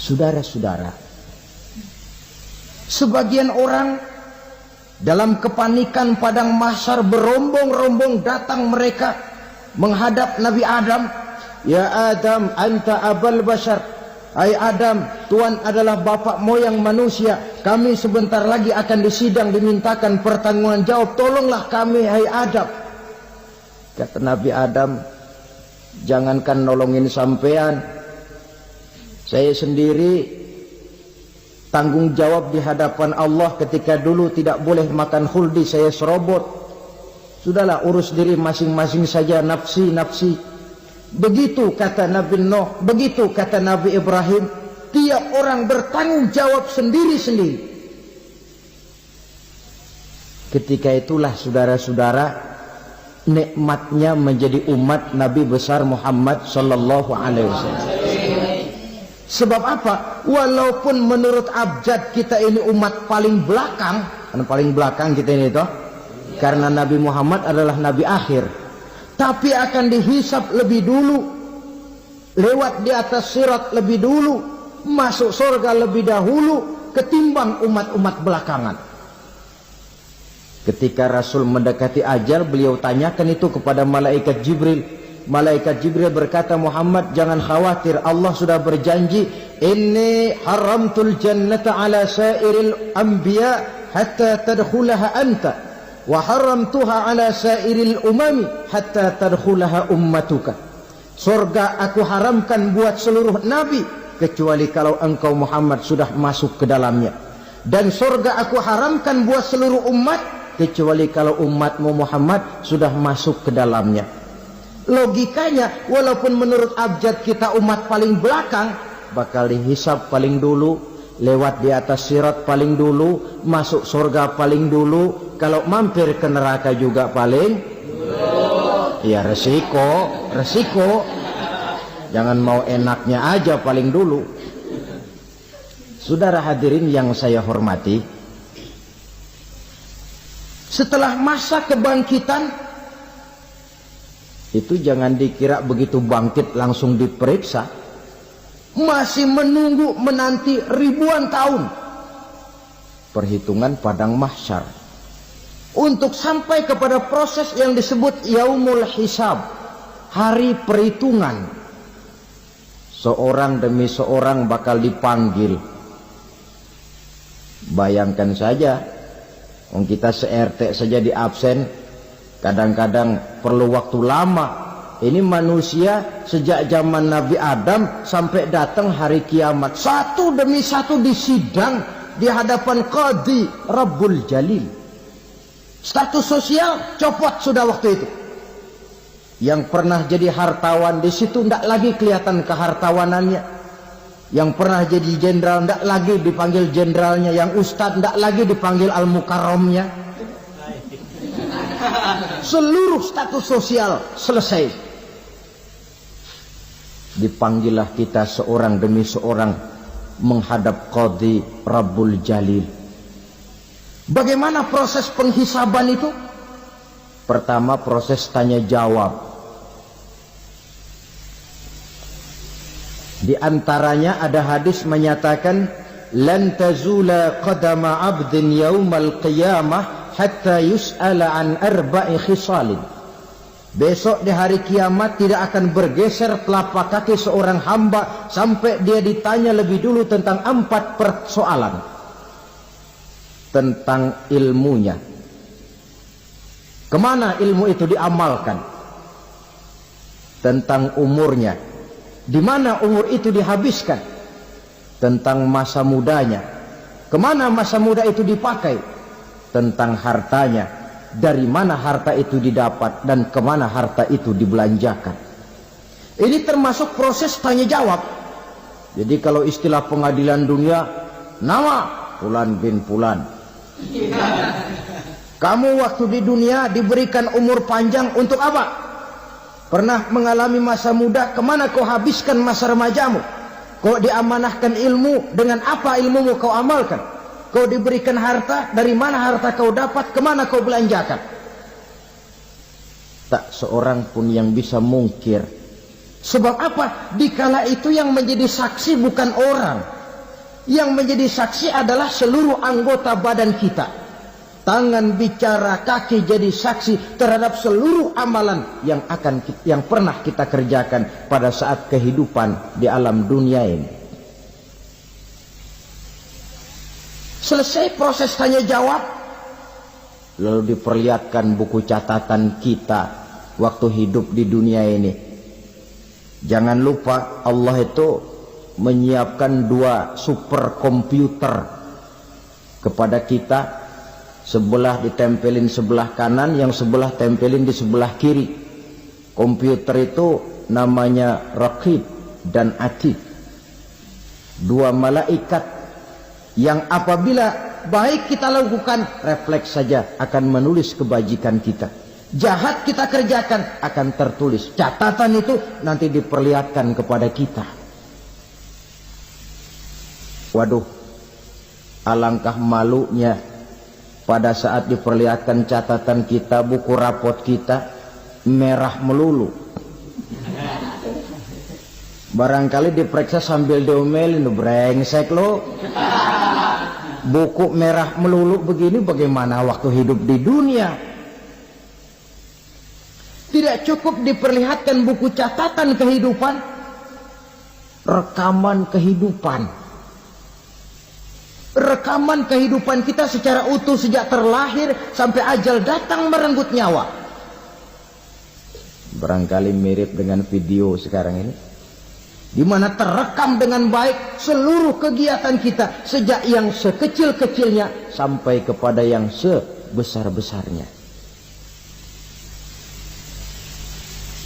Saudara-saudara, sebagian orang dalam kepanikan padang mahsyar berombong-rombong datang mereka menghadap Nabi Adam. Ya Adam, anta abal bashar. Hai Adam, Tuhan adalah bapak moyang manusia. Kami sebentar lagi akan disidang, dimintakan pertanggungan jawab. Tolonglah kami, hai Adam. Kata Nabi Adam, jangankan nolongin sampean, saya sendiri tanggung jawab di hadapan Allah ketika dulu tidak boleh makan khuldi, saya serobot. Sudahlah, urus diri masing-masing saja, nafsi. Begitu kata Nabi Nuh, begitu kata Nabi Ibrahim. Tiap orang bertanggung jawab sendiri-sendiri. Ketika itulah saudara-saudara, nikmatnya menjadi umat Nabi besar Muhammad sallallahu alaihi wasallam. Sebab apa? Walaupun menurut abjad kita ini umat paling belakang, karena paling belakang kita ini toh, karena Nabi Muhammad adalah Nabi akhir, tapi akan dihisap lebih dulu, lewat di atas sirat lebih dulu, masuk surga lebih dahulu ketimbang umat-umat belakangan. Ketika Rasul mendekati ajal, beliau tanyakan itu kepada malaikat Jibril. Malaikat Jibril berkata, Muhammad jangan khawatir, Allah sudah berjanji, inni haramtul jannata ala sairil anbiya hatta tadkhulaha anta, wa haramtuha ala sairil umami hatta tadkhulaha ummatuka. Surga aku haramkan buat seluruh nabi kecuali kalau engkau Muhammad sudah masuk ke dalamnya, dan surga aku haramkan buat seluruh umat kecuali kalau umatmu Muhammad sudah masuk ke dalamnya. Logikanya, walaupun menurut abjad kita umat paling belakang, bakal dihisap paling dulu, lewat di atas sirat paling dulu, masuk surga paling dulu, kalau mampir ke neraka juga paling dulu. Ya resiko. Jangan mau enaknya aja paling dulu. Saudara hadirin yang saya hormati, setelah masa kebangkitan itu jangan dikira begitu bangkit langsung diperiksa, masih menunggu menanti ribuan tahun perhitungan padang mahsyar untuk sampai kepada proses yang disebut yaumul hisab, hari perhitungan. Seorang demi seorang bakal dipanggil. Bayangkan saja, kita se-RT saja di absen, kadang-kadang perlu waktu lama. Ini manusia sejak zaman Nabi Adam sampai datang hari kiamat, satu demi satu disidang di hadapan Qadhi Rabbul Jalil. Status sosial copot sudah waktu itu. Yang pernah jadi hartawan di situ tidak lagi kelihatan kehartawanannya. Yang pernah jadi jenderal tidak lagi dipanggil jenderalnya. Yang ustadz tidak lagi dipanggil al-mukarramnya. Seluruh status sosial selesai. Dipanggillah kita seorang demi seorang menghadap Qadhi Rabbul Jalil. Bagaimana proses penghisaban itu? Pertama, proses tanya jawab. Di antaranya ada hadis menyatakan, lan tazula qadama 'abdin yaumal qiyamah hatta yus'ala an arba'i khisalin. Besok di hari kiamat tidak akan bergeser telapak kaki seorang hamba sampai dia ditanya lebih dulu tentang 4 persoalan. Tentang ilmunya. Kemana ilmu itu diamalkan? Tentang umurnya. Di mana umur itu dihabiskan? Tentang masa mudanya. Kemana masa muda itu dipakai? Tentang hartanya. Dari mana harta itu didapat dan kemana harta itu dibelanjakan. Ini termasuk proses tanya jawab. Jadi kalau istilah pengadilan dunia, nama Fulan bin Fulan. Kamu waktu di dunia diberikan umur panjang untuk apa? Pernah mengalami masa muda, kemana kau habiskan masa remajamu? Kau diamanahkan ilmu, dengan apa ilmumu kau amalkan? Kau diberikan harta, dari mana harta kau dapat, kemana kau belanjakan? Tak seorang pun yang bisa mungkir. Sebab apa? Dikala itu yang menjadi saksi bukan orang. Yang menjadi saksi adalah seluruh anggota badan kita. Tangan bicara, kaki jadi saksi terhadap seluruh amalan yang pernah kita kerjakan pada saat kehidupan di alam dunia ini. Selesai proses tanya jawab, lalu diperlihatkan buku catatan kita waktu hidup di dunia ini. Jangan lupa Allah itu menyiapkan 2 superkomputer kepada kita. Sebelah ditempelin sebelah kanan, yang sebelah tempelin di sebelah kiri. Komputer itu namanya Raqib dan Atid. 2 malaikat yang apabila baik kita lakukan, refleks saja akan menulis kebajikan kita. Jahat kita kerjakan, akan tertulis. Catatan itu nanti diperlihatkan kepada kita. Waduh, alangkah malunya pada saat diperlihatkan catatan kita, buku rapot kita merah melulu. Barangkali diperiksa sambil diomelin, brengsek lo. Buku merah melulu begini, bagaimana waktu hidup di dunia? Tidak cukup diperlihatkan buku catatan kehidupan, rekaman kehidupan. Rekaman kehidupan kita secara utuh sejak terlahir sampai ajal datang merenggut nyawa. Barangkali mirip dengan video sekarang ini, di mana terekam dengan baik seluruh kegiatan kita sejak yang sekecil-kecilnya sampai kepada yang sebesar-besarnya.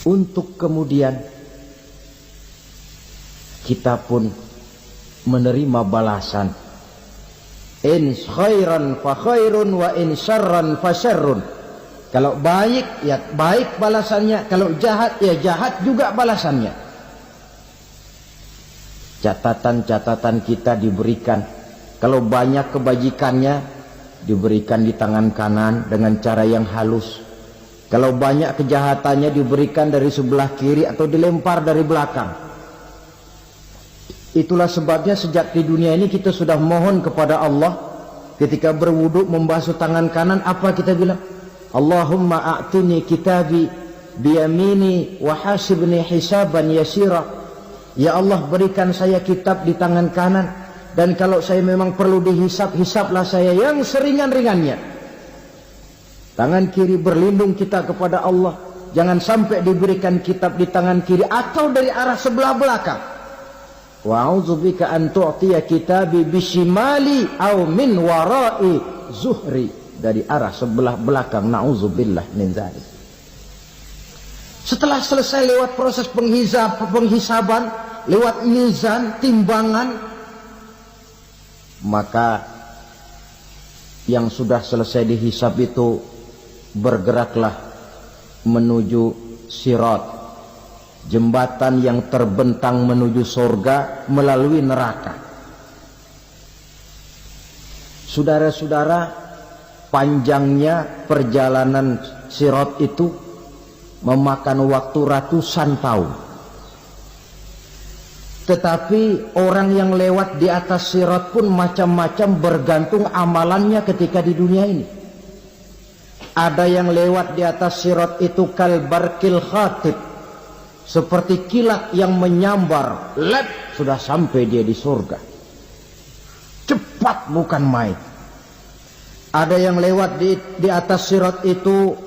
Untuk kemudian kita pun menerima balasan. In khairan fa khairun wa in syarran fa syarrun. Kalau baik ya baik balasannya, kalau jahat ya jahat juga balasannya. Catatan-catatan kita diberikan. Kalau banyak kebajikannya diberikan di tangan kanan dengan cara yang halus. Kalau banyak kejahatannya diberikan dari sebelah kiri atau dilempar dari belakang. Itulah sebabnya sejak di dunia ini kita sudah mohon kepada Allah. Ketika berwudu membasuh tangan kanan, apa kita bilang? Allahumma a'tini kitabi biyamini wa hasibni hisaban yasira. Ya Allah, berikan saya kitab di tangan kanan, dan kalau saya memang perlu dihisap, hisaplah saya yang seringan-ringannya. Tangan kiri berlindung kita kepada Allah. Jangan sampai diberikan kitab di tangan kiri atau dari arah sebelah belakang. Wa a'udzubika an tu'tiya kitabi bishimali aw min wara'i zuhri, dari arah sebelah belakang. Na'udzubillah min dzalik. Setelah selesai lewat proses penghisaban, lewat mizan, timbangan, maka yang sudah selesai dihisab itu bergeraklah menuju sirat, jembatan yang terbentang menuju surga melalui neraka. Saudara-saudara, panjangnya perjalanan sirat itu memakan waktu ratusan tahun. Tetapi orang yang lewat di atas sirat pun macam-macam, bergantung amalannya ketika di dunia ini. Ada yang lewat di atas sirat itu kalbarkil khatib, seperti kilat yang menyambar, lep, sudah sampai dia di surga. Cepat bukan main. Ada yang lewat di atas sirat itu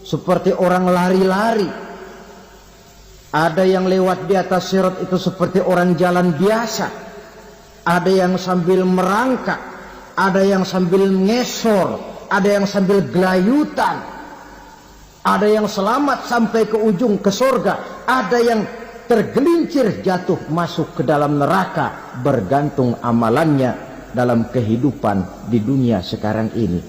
seperti orang lari-lari. Ada yang lewat di atas sirat itu seperti orang jalan biasa. Ada yang sambil merangkak, ada yang sambil ngesor, ada yang sambil gelayutan, ada yang selamat sampai ke ujung ke surga, ada yang tergelincir jatuh masuk ke dalam neraka, bergantung amalannya dalam kehidupan di dunia sekarang ini.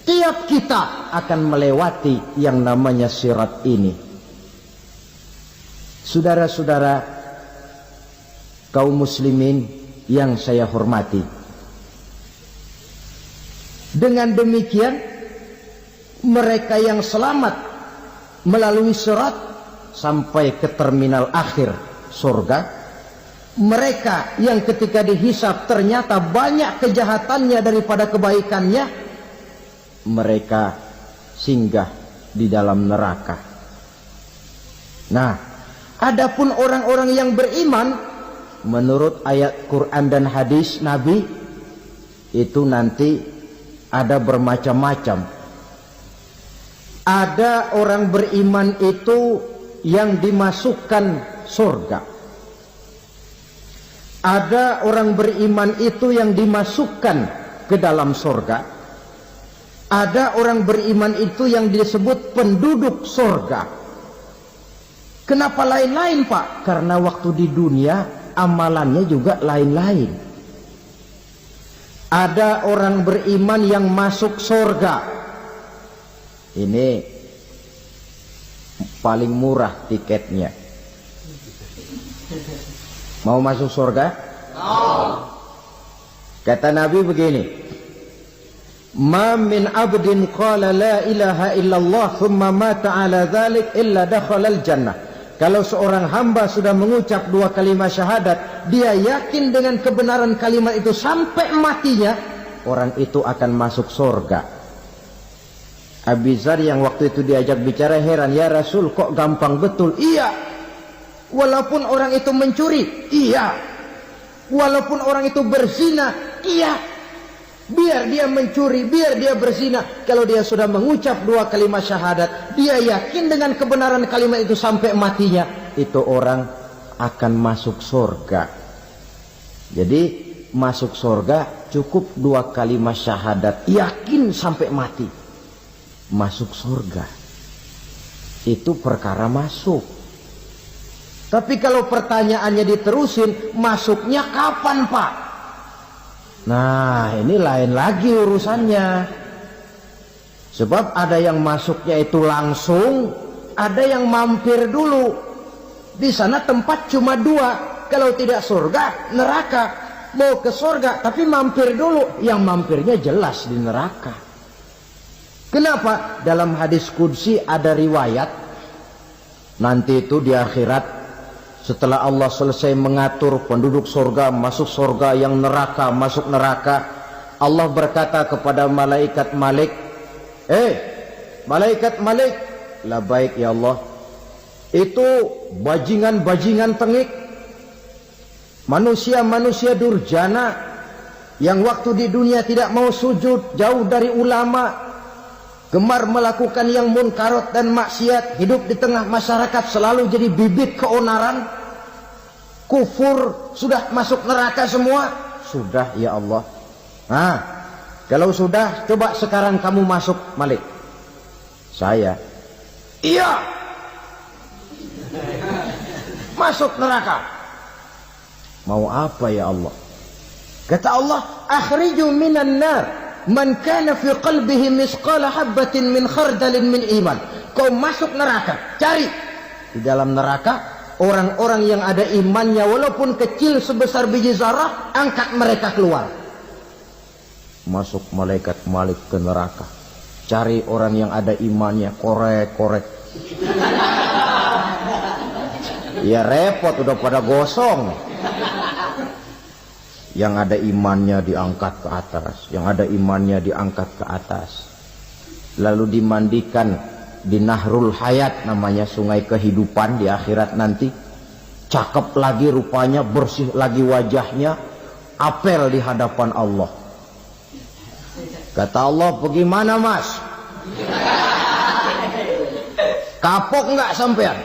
Tiap kita akan melewati yang namanya sirat ini. Saudara-saudara kaum muslimin yang saya hormati, dengan demikian mereka yang selamat melalui sirat sampai ke terminal akhir surga, mereka yang ketika dihisab ternyata banyak kejahatannya daripada kebaikannya, mereka singgah di dalam neraka. Nah, adapun orang-orang yang beriman menurut ayat Quran dan hadis Nabi itu nanti ada bermacam-macam. Ada orang beriman itu yang dimasukkan surga. Ada orang beriman itu yang dimasukkan ke dalam surga. Ada orang beriman itu yang disebut penduduk surga. Kenapa lain-lain, Pak? Karena waktu di dunia amalannya juga lain-lain. Ada orang beriman yang masuk surga. Ini paling murah tiketnya. Mau masuk surga? Kata Nabi begini, ma min abdin qala la ilaha illallah thumma mata ala dhalik illa dakhala al-jannah. Kalau seorang hamba sudah mengucap dua kalimat syahadat, dia yakin dengan kebenaran kalimat itu sampai matinya, orang itu akan masuk surga. Abi Dzar yang waktu itu diajak bicara heran, ya Rasul kok gampang betul? Iya. Walaupun orang itu mencuri, iya. Walaupun orang itu berzina, iya. Biar dia mencuri, biar dia berzina, kalau dia sudah mengucap dua kalimat syahadat, dia yakin dengan kebenaran kalimat itu sampai matinya, itu orang akan masuk surga. Jadi masuk surga cukup dua kalimat syahadat, yakin sampai mati, masuk surga. Itu perkara masuk. Tapi kalau pertanyaannya diterusin, masuknya kapan, Pak? Nah, ini lain lagi urusannya. Sebab ada yang masuknya itu langsung, ada yang mampir dulu. Di sana tempat cuma dua, kalau tidak surga, neraka. Mau ke surga tapi mampir dulu, yang mampirnya jelas di neraka. Kenapa? Dalam hadis qudsi ada riwayat, nanti itu di akhirat, setelah Allah selesai mengatur penduduk surga masuk surga, yang neraka masuk neraka, Allah berkata kepada malaikat Malik, malaikat Malik, labaik ya Allah, itu bajingan-bajingan tengik, manusia-manusia durjana yang waktu di dunia tidak mau sujud, jauh dari ulama, gemar melakukan yang munkarat dan maksiat, hidup di tengah masyarakat selalu jadi bibit keonaran, kufur, sudah masuk neraka semua. Sudah ya Allah. Nah, kalau sudah, coba sekarang kamu masuk, Malik. Saya, iya, masuk neraka. Mau apa ya Allah? Kata Allah, akhriju minan nar man kana fi qalbihi misqala habatin min khardalin min iman. Kau masuk neraka, cari di dalam neraka orang-orang yang ada imannya walaupun kecil sebesar biji zarah, angkat mereka keluar. Masuk malaikat Malik ke neraka, cari orang yang ada imannya, korek-korek. Ya repot, udah pada gosong. Yang ada imannya diangkat ke atas, yang ada imannya diangkat ke atas, lalu dimandikan di Nahrul Hayat, namanya sungai kehidupan di akhirat nanti. Cakep lagi rupanya, bersih lagi wajahnya, apel di hadapan Allah. Kata Allah, bagaimana mas? Kapok nggak sampean?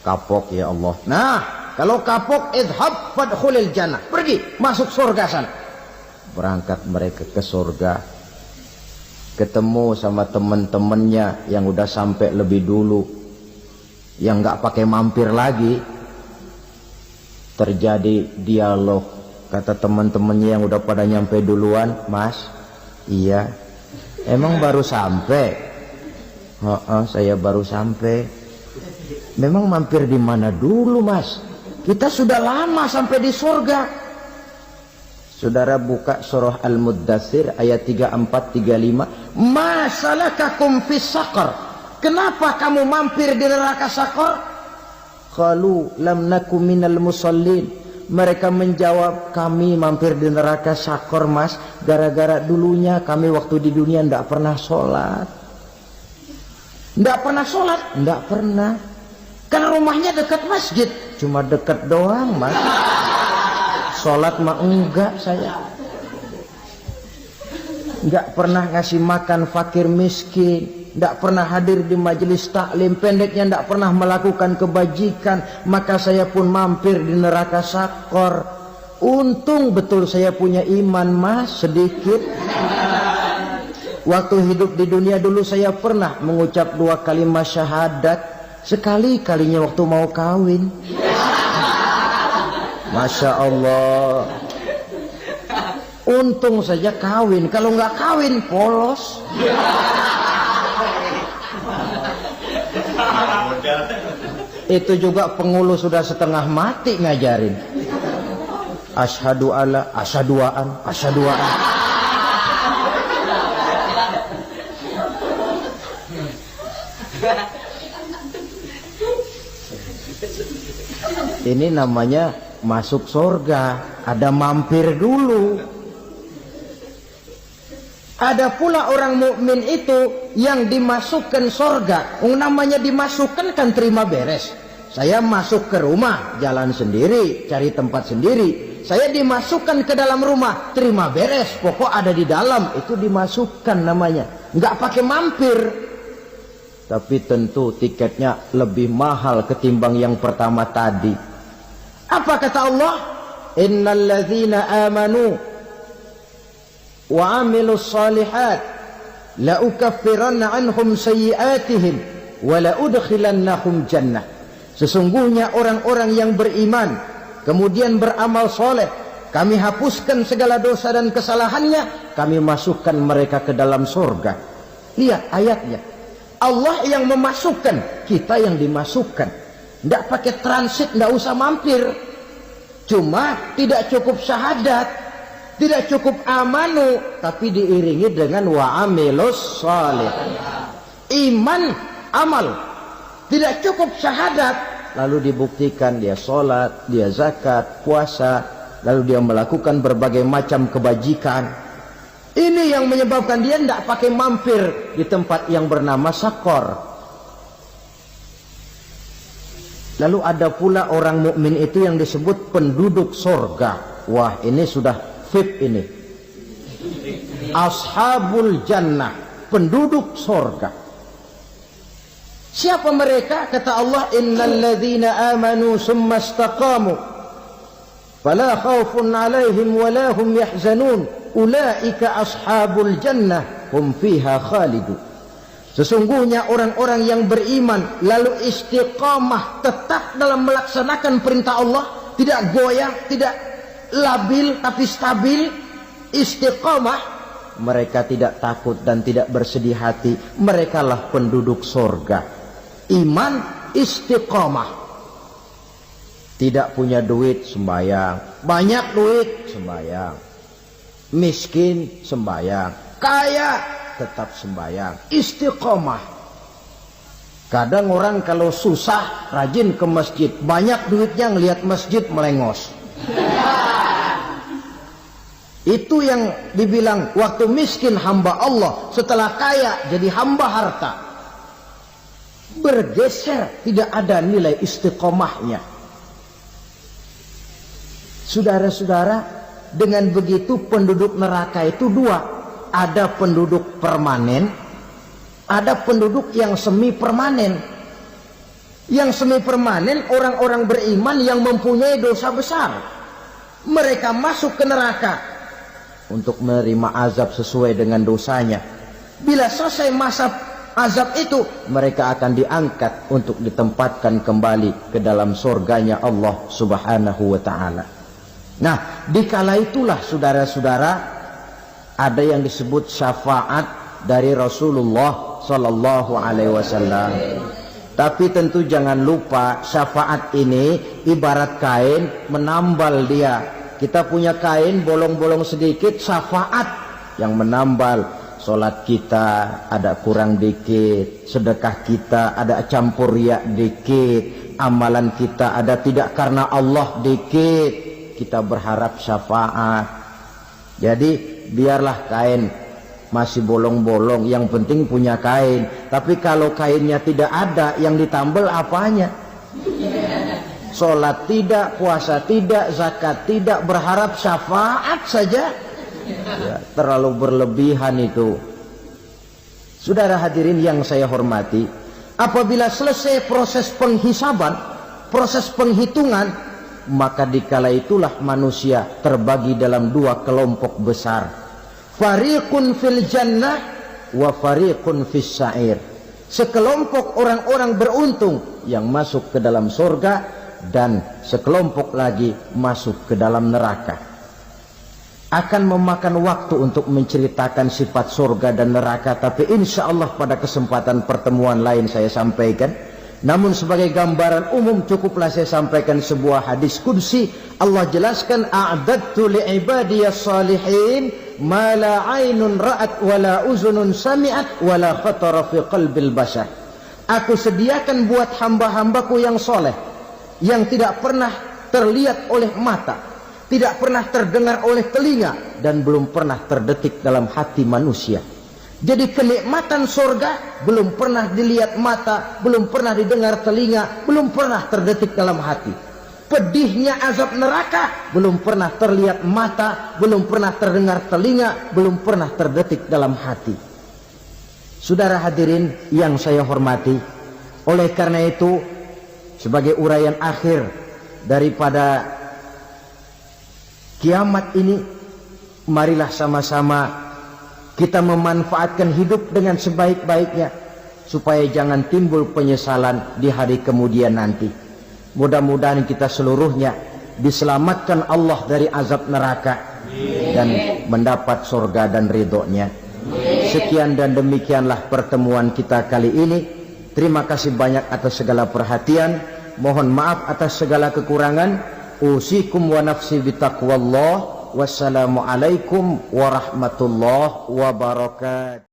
Kapok ya Allah. Nah, kalau kapok, idhab fadkhulil jannah, pergi masuk surga sana. Berangkat mereka ke surga, ketemu sama teman-temannya yang udah sampai lebih dulu, yang nggak pakai mampir lagi. Terjadi dialog Kata teman-temannya yang udah pada nyampe duluan, Mas, iya, emang baru sampai? Saya baru sampai. Memang mampir di mana dulu, Mas? Kita sudah lama sampai di surga. Saudara buka surah Al-Muddatsir ayat 34-35. Masalakakum fis saqar? Kenapa kamu mampir di neraka Saqar? Qalu lam naku minal musallin. Mereka menjawab, kami mampir di neraka Saqar, Mas, gara-gara dulunya kami waktu di dunia ndak pernah sholat. Ndak pernah sholat? Ndak pernah. Kan rumahnya dekat masjid, cuma dekat doang, Mas. Sholat mah enggak saya. Nggak pernah ngasih makan fakir miskin, nggak pernah hadir di majelis taklim, pendeknya nggak pernah melakukan kebajikan. Maka saya pun mampir di neraka Saqar. Untung betul saya punya iman, Mas, sedikit. Waktu hidup di dunia dulu saya pernah mengucap 2 kalimat syahadat, sekali-kalinya waktu mau kawin. Masya Allah. Untung saja kawin, kalau nggak kawin polos. Itu juga pengulu sudah setengah mati ngajarin. Asyhadu alla, asyaduaan, asyaduaan. Ini namanya masuk surga, ada mampir dulu. Ada pula orang mukmin itu yang dimasukkan surga. Namanya dimasukkan kan terima beres. Saya masuk ke rumah, jalan sendiri, cari tempat sendiri. Saya dimasukkan ke dalam rumah, terima beres. Pokok ada di dalam, itu dimasukkan namanya. Nggak pakai mampir. Tapi tentu tiketnya lebih mahal ketimbang yang pertama tadi. Apa kata Allah? Innal ladzina amanu wa amilus salihat la ukaffiranna anhum sayyi'atihim wa la udkhilannahum jannah. Sesungguhnya orang-orang yang beriman kemudian beramal soleh, kami hapuskan segala dosa dan kesalahannya, kami masukkan mereka ke dalam surga. Lihat ayatnya, Allah yang memasukkan, kita yang dimasukkan. Tidak pakai transit, tidak usah mampir. Cuma tidak cukup syahadat, tidak cukup amanu, tapi diiringi dengan wa amilus salih. Iman, amal. Tidak cukup syahadat, lalu dibuktikan dia sholat, dia zakat, puasa, lalu dia melakukan berbagai macam kebajikan. Ini yang menyebabkan dia tidak pakai mampir di tempat yang bernama Saqar. Lalu ada pula orang mukmin itu yang disebut penduduk surga. Wah, ini sudah VIP ini. Ashabul jannah, penduduk surga. Siapa mereka? Kata Allah, innal ladzina amanu summa istaqamu fala khaufun 'alaihim wala hum yahzanun ulaika ashabul jannah hum fiha khalidun. Sesungguhnya orang-orang yang beriman lalu istiqamah, tetap dalam melaksanakan perintah Allah, tidak goyah, tidak labil tapi stabil, istiqamah, mereka tidak takut dan tidak bersedih hati. Merekalah penduduk surga. Iman, istiqamah. Tidak punya duit, sembahyang. Banyak duit, sembahyang. Miskin, sembahyang. Kaya, tetap sembahyang. Istiqamah. Kadang orang kalau susah rajin ke masjid, banyak duitnya ngelihat masjid melengos. Itu yang dibilang waktu miskin hamba Allah, setelah kaya jadi hamba harta. Bergeser, tidak ada nilai istiqomahnya. Saudara-saudara, dengan begitu penduduk neraka itu dua. Ada penduduk permanen, ada penduduk yang semi permanen. Yang semi permanen orang-orang beriman yang mempunyai dosa besar. Mereka masuk ke neraka untuk menerima azab sesuai dengan dosanya. Bila selesai masa azab itu, mereka akan diangkat untuk ditempatkan kembali ke dalam surganya Allah Subhanahu wa ta'ala. Nah, dikala itulah saudara-saudara ada yang disebut syafaat dari Rasulullah Sallallahu Alaihi Wasallam. Tapi tentu jangan lupa syafaat ini ibarat kain menambal dia. Kita punya kain bolong-bolong sedikit, syafaat yang menambal. Sholat kita ada kurang dikit, sedekah kita ada campur riak dikit, amalan kita ada tidak karena Allah dikit, kita berharap syafaat. Jadi biarlah kain masih bolong-bolong, yang penting punya kain. Tapi kalau kainnya tidak ada, yang ditambal apanya? Sholat tidak, puasa tidak, zakat tidak, berharap syafaat saja. Ya, terlalu berlebihan itu. Saudara hadirin yang saya hormati, apabila selesai proses penghisaban, proses penghitungan, maka dikala itulah manusia terbagi dalam dua kelompok besar. Fariqun fil jannah wa fariqun fis sa'ir. Sekelompok orang-orang beruntung yang masuk ke dalam surga, dan sekelompok lagi masuk ke dalam neraka. Akan memakan waktu untuk menceritakan sifat surga dan neraka, tapi insya Allah pada kesempatan pertemuan lain saya sampaikan. Namun sebagai gambaran umum cukuplah saya sampaikan sebuah hadis qudsi. Allah jelaskan, a'dadtu li'ibadiyas salihin ma la aynun ra'at wa la uzunun sami'at wa la khatara fi qalbil bashar. Aku sediakan buat hamba-hambaku yang soleh, yang tidak pernah terlihat oleh mata, tidak pernah terdengar oleh telinga, dan belum pernah terdetik dalam hati manusia. Jadi kenikmatan surga belum pernah dilihat mata, belum pernah didengar telinga, belum pernah terdetik dalam hati. Pedihnya azab neraka belum pernah terlihat mata, belum pernah terdengar telinga, belum pernah terdetik dalam hati. Saudara hadirin yang saya hormati, oleh karena itu sebagai uraian akhir daripada kiamat ini, marilah sama-sama kita memanfaatkan hidup dengan sebaik-baiknya, supaya jangan timbul penyesalan di hari kemudian nanti. Mudah-mudahan kita seluruhnya diselamatkan Allah dari azab neraka dan mendapat surga dan ridhonya. Sekian dan demikianlah pertemuan kita kali ini. Terima kasih banyak atas segala perhatian. Mohon maaf atas segala kekurangan. Usikum wa nafsi bitaqwallah. Wassalamualaikum warahmatullahi wabarakatuh.